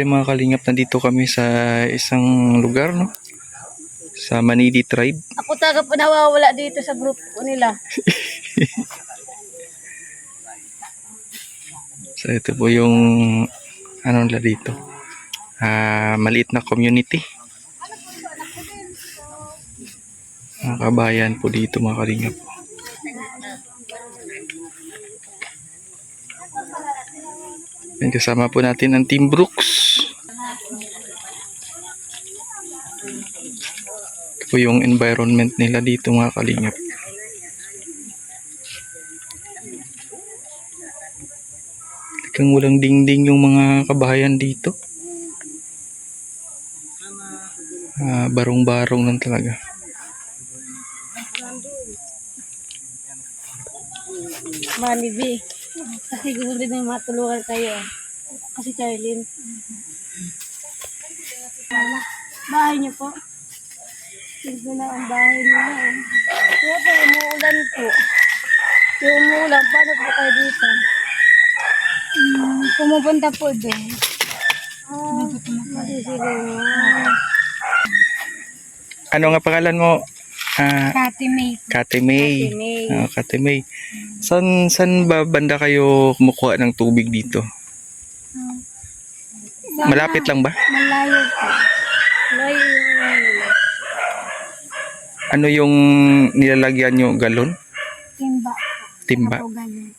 Mga kalingap, nandito kami sa isang lugar, no? Sa Manidi Tribe. Ako taga pa nawawala dito sa grupo nila. So ito po yung ano nila dito. Maliit na community. Mga kabayan po dito, mga kalingap. And kasama po natin ang Team Brooks. Ito po yung environment nila dito, mga kalingap. Talagang walang dingding yung mga kabahayan dito. Barong-barong lang talaga. Manibi. Kasi gusto din yung matulungan kayo. Kasi Charlene. Bahay niyo po. Tignan na ang bahay nila. Kaya po, umuulan po. Yung umuulan, paano po kayo dito? Pumupunta po doon. Ano nga pangalan mo? Kati May. Kate May. Kati May. Kate May. San ba banda kayo kumukuha ng tubig dito? Malapit lang ba? Malayo po. Malayo yung Ano yung nilalagyan nyo? Galon? timba. Timba? Saka po ganun.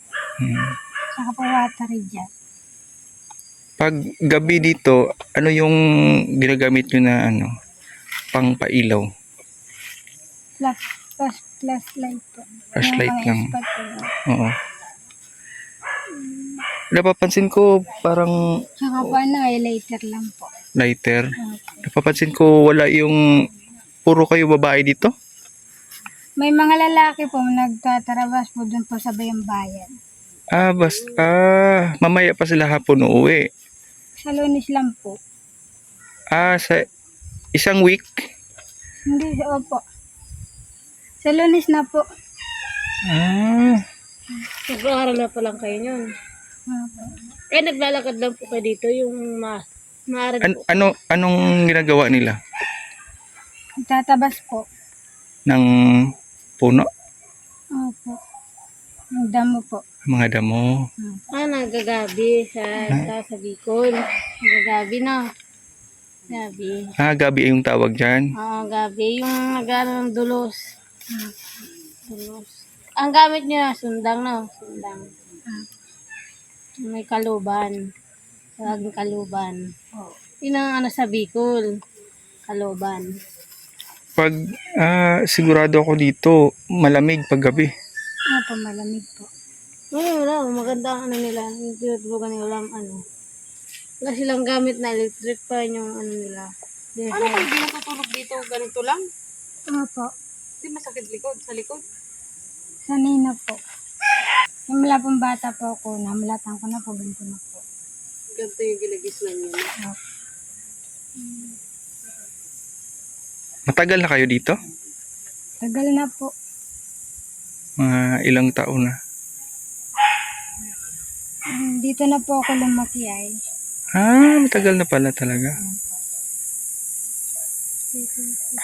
Saka po watery dyan. Pag gabi dito, ano yung ginagamit nyo na ano? Pangpailaw? Flashlight po. Flashlight Yung mga lang. spot po. Oo. Napapansin ko parang Saka po lighter lang po. lighter. Napapansin ko wala yung puro kayo babae dito. May mga lalaki po nagtatarabas po dun po sa bayang bayan. Mamaya pa sila hapon uuwi. Sa Lunes lang po. Sa isang week. Hindi, opo. Sa Lunes na po. Nag-aaral na pa lang kayo yun. Naglalakad lang po kayo dito yung maaral po. Anong ginagawa nila? Tatabas po. Ng puno? Opo. Ang damo po. Mga damo. Nagagabi sa Bicol. Nagagabi na. Gabi. Gabi yung tawag dyan. Oo, gabi. Yung nag-aaral ng dulos. Dulos. Ang gamit niya, sundang na. Sundang. May kaluban. Laging kaluban. Yun ang sa Bicol. Kaluban. Pag sigurado ako dito, malamig pag gabi. Opo, malamig po. Wala. Maganda ang nila. Yung tinutubugan nila wala silang gamit na electric pa yung nila. Ano pag di natutulog dito, ganito lang? Opo. Di masakit sa likod? Sanay na po. Yung mula pong bata po ako, namalatan ko na po, ganito na po. Ganito yung ginagisnan niya. Opo. Matagal na kayo dito? Tagal na po. Mga ilang taon na. Dito na po ako lumaki ay. Matagal na pala talaga.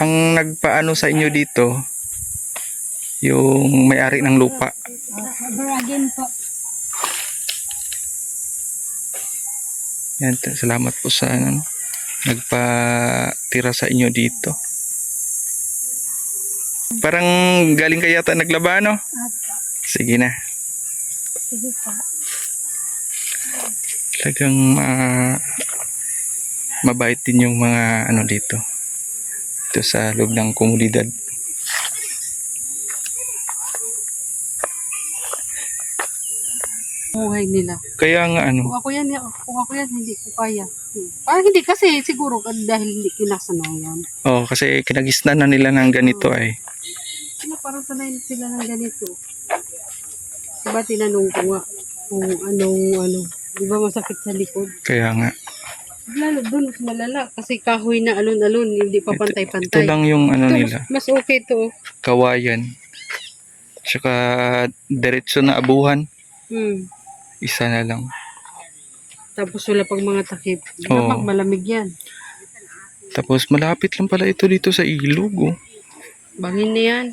Ang nagpaano sa inyo dito, yung may-ari ng lupa. Baragin po. Yan, salamat po sa nagpatira sa inyo dito. Parang galing kayo yata naglaba, no? Sige na. Sige po. Talagang mabait din yung mga dito. Ito sa loob ng komunidad. Buhay nila. Kaya nga Kung ako yan, hindi ko kaya. Parang hindi kasi siguro dahil hindi kinasanayan. kasi kinagisnan na nila ng ganito ay. Parang sanay sila ng ganito. Diba tinanong ko nga kung anong, di ba masakit sa likod? Kaya nga. Lalo doon mas malala kasi kahoy na alon-alon, hindi pa pantay-pantay. Ito lang yung nila. Mas okay to. Kawayan. Tsaka diretso na abuhan. Hmm. Isa na lang. Tapos wala pang mga takip. Oo. Dapat malamig yan. Tapos malapit lang pala ito dito sa ilog. Oh. Bangin na yan.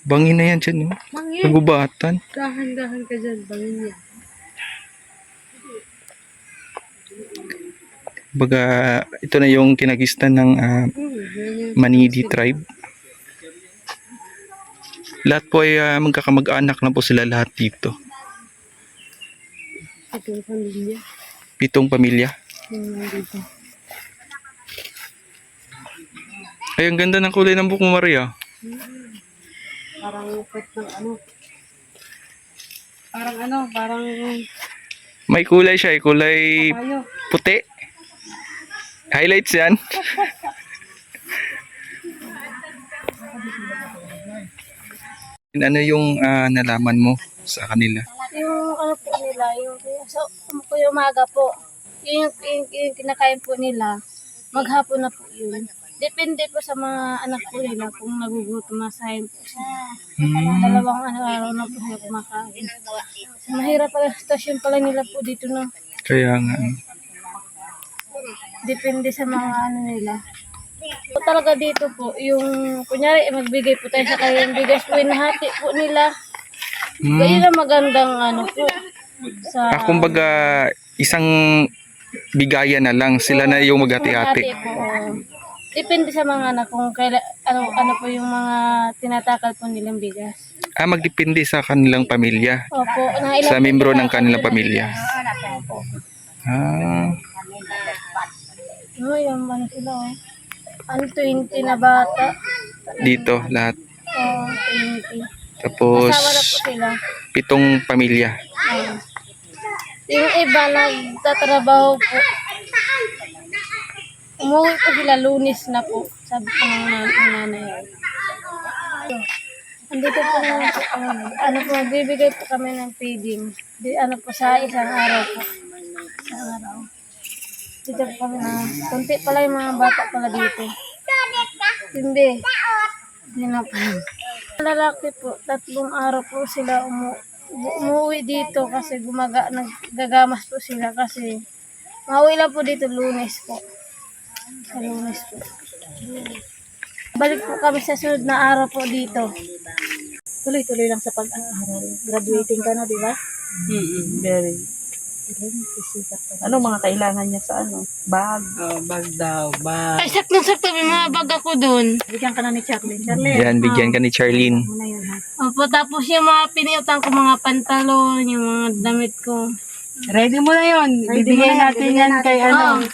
Bangin na yan dyan. Oh. Bangin. Nagubatan. Dahan-dahan ka dyan. Bangin yan. Baga, ito na yung kinagistan ng Ganyan. Manidi tribe. Lahat po ay magkakamag-anak na po sila lahat dito. Ito yung pamilya. 7 pamilya. Yung nandito. Ay, ang ganda ng kulay ng buhok mo, Maria. Parang pet ng ano. Parang May kulay siya, kulay kayo. puti. Highlights yan. Ano yung nalaman mo sa kanila? Yung ano po nila, yung yung umaga po, yung kinakain po nila, maghapon na po yun. Depende po sa mga anak po nila kung nagugutom, masahin po sila. Dalawang araw na po sila kumakain. Mahirap pala, stasyon pala nila po dito no. Kaya nga. Depende sa mga ano nila. Po talaga dito po, yung kunyari magbigay po tayo sa kayang bigas po, hinahati po nila. Kaya na magandang ano po. Sa Kumbaga, isang bigayan na lang. Sila na yung maghati-hati. hati po. Depende sa mga anak kung ano po yung mga tinatakal po nilang bigas. Magdepende sa kanilang pamilya. Opo, Sa membro ng kanilang pamilya. Opo. Yung ano sila oh. Ano 20 na bata. Dito, lahat. 20. Tapos, Asawa na po sila. 7 pamilya. Yung iba nagtatrabaho po. Umuwi po sila Lunes na po. Sabi ko ng nanay. Andito po ano po, bibigay po kami ng feeding. Ano po sa isang araw po. Isang araw. Dito po kami na, kunti pala yung mga bata pala dito. Hindi. Hindi na po. Lalaki po, 3 araw po sila umuwi dito kasi naggagamas po sila kasi mauwi lang po dito Lunes po. Sa Lunes po. Balik po kami sa sunod na araw po dito. Tuloy-tuloy lang sa pag-aaral. Graduating ka na, di ba? Very. Ano mga kailangan niya sa ano? Bag. Bag daw. Bag. Ay, sakto-sakto, may mga bag ako dun. Bigyan ka na ni Charlene. Yan, bigyan ka ni Charlene. Muna yun ha. Opo, tapos yung mga piniutang ko, mga pantalon, yung mga damit ko. Ready mo na yun. Bibigay natin yan kay ano.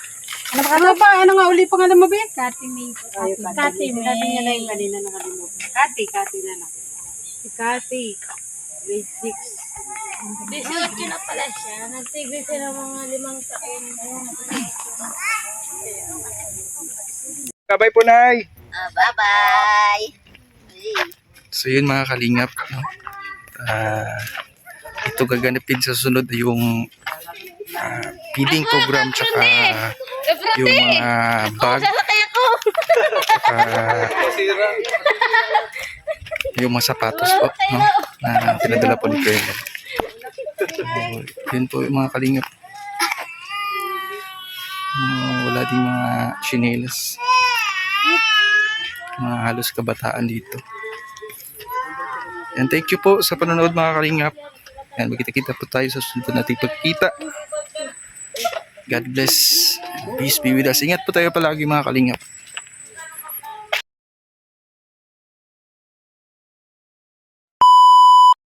Ano ba? Ano nga uli pangalan mo, Be? Kati May. Kati. Sabi niya na yung kanina nakalimutan. Kati na lang. Si Kati. Grade 6. 18 na pala siya. Nagtigil siya ng mga 5 taon. Kabay po, Nay! Bye-bye! So yun mga kalingap, no? Ito gaganapin sa sunod yung feeding program tsaka yung mga bag tsaka yung mga sapatos po, no? Na pinadala po ni Kuya. So, yun po yung mga kalingap. Wala din mga chinelas. Mga halos kabataan dito. And thank you po sa panonood mga kalingap. Yan, magkita-kita po tayo sa sunod nating pagkita. God bless. Peace be with us. Ingat po tayo palagi mga kalingap.